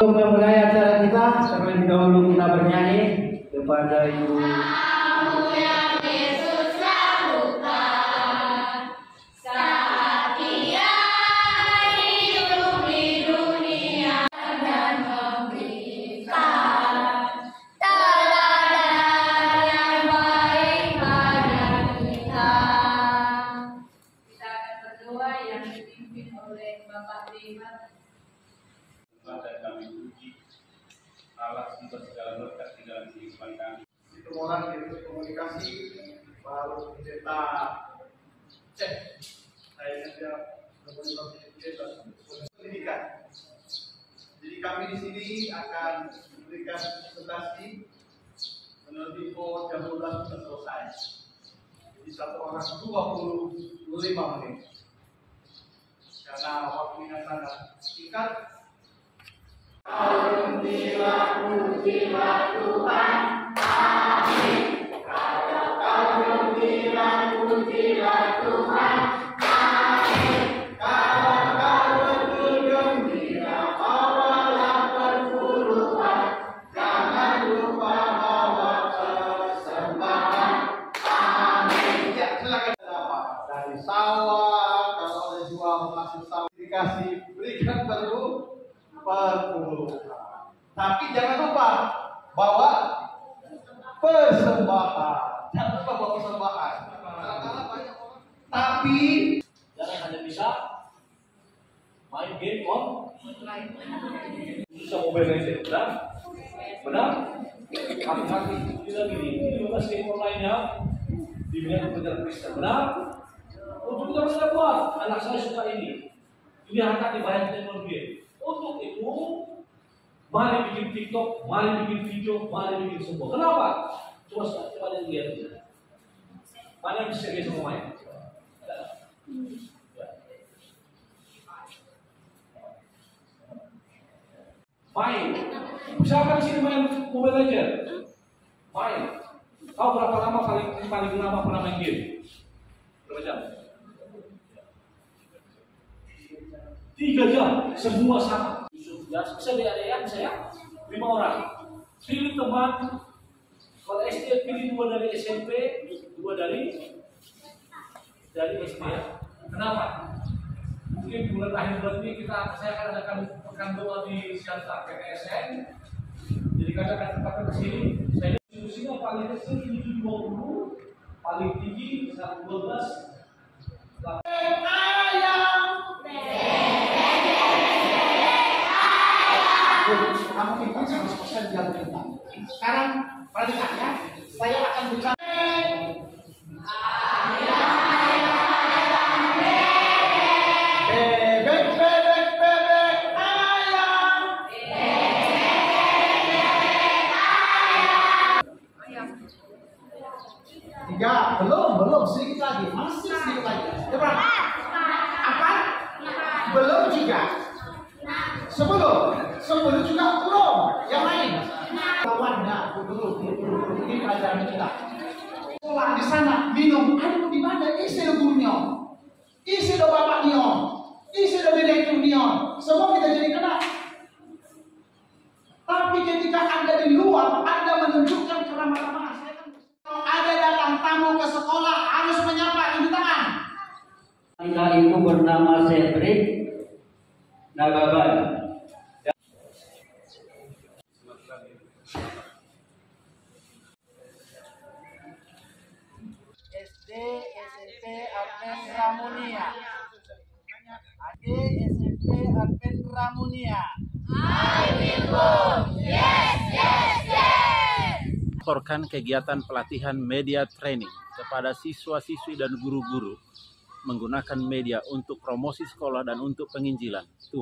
Untuk memulai acara kita, terlebih dahulu kita bernyanyi kepada Ibu. Dan kami puji Allah untuk segala berkat di dalam kehidupan kami. Itu orang yang komunikasi baru kita cek. Saya saja pendidikan. Jadi kami di sini akan memberikan presentasi menurut info jam 12 sudah selesai. Jadi satu orang 25 menit. Karena waktunya sangat singkat. Alhamdulillah, pujilah Tuhan, amin. Alhamdulillah, pujilah Tuhan, amin. Kalau bergembira, bawalah perpuluhan, jangan lupa bawa persembahan, amin. Ya, silakan. Dari sawah, kalau ada jual hasil sawah dikasih, berikan perpuluhan. Tapi jangan lupa bawa persembahan. Jangan lupa bawa persembahan. Tapi jangan hanya bisa main game bisa Mobile Legends, benar? Hati-hati, tidak gini. Ini juga game online-nya di bidang kebenaran Kristen, benar? Untuk kita bisa buat. Anak saya suka ini. Ini akan dibayar teknologi. Untuk itu, mari bikin TikTok, mari bikin video, mari bikin semua. Kenapa? Coba lihat. Mana yang bisa dia semua main? Main. Misalkan sini main Mobile Legends, main. Kau berapa lama paling lama pernah main game? Berapa jam? 3 jam, semua sama. Ya, bisa ada saya 5 orang. Pilih teman, kalau SD pilih 2 dari SMP, 2 dari SD. Kenapa? Mungkin bulan akhir bulan ini saya akan adakan pekan doa di Siantar PTSN. Jadi kami akan tempatkan ke sini. Saya diskusinya paling kecil 720, paling tinggi 112. kamu pintar 100% jalan pintar. Sekarang perhatikan ya, saya akan bicara. Bebek, bebek, bebek, ayam. Tiga, belum, sedikit lagi, masih sedikit lagi. Coba. Apa? Belum juga. Sebelum juga belum. Yang lain. Lawannya, dulu. Ini pelajaran kita. Setelah di sana minum, aduh di mana? Isi do bunyo, isi do bapak nion, isi do direktur nion. Semua kita jadi kena. Tapi ketika Anda di luar, Anda menunjukkan keramah-tamahan. Ada datang tamu ke sekolah harus menyapa, ibu tangan. Kita itu bernama Cedric Nagaban. SD SMP Advent Ramunia. AD SMP Advent Ramunia. I will go. Yes. Melaporkan kegiatan pelatihan media training kepada siswa-siswi dan guru-guru menggunakan media untuk promosi sekolah dan untuk penginjilan. Tuh.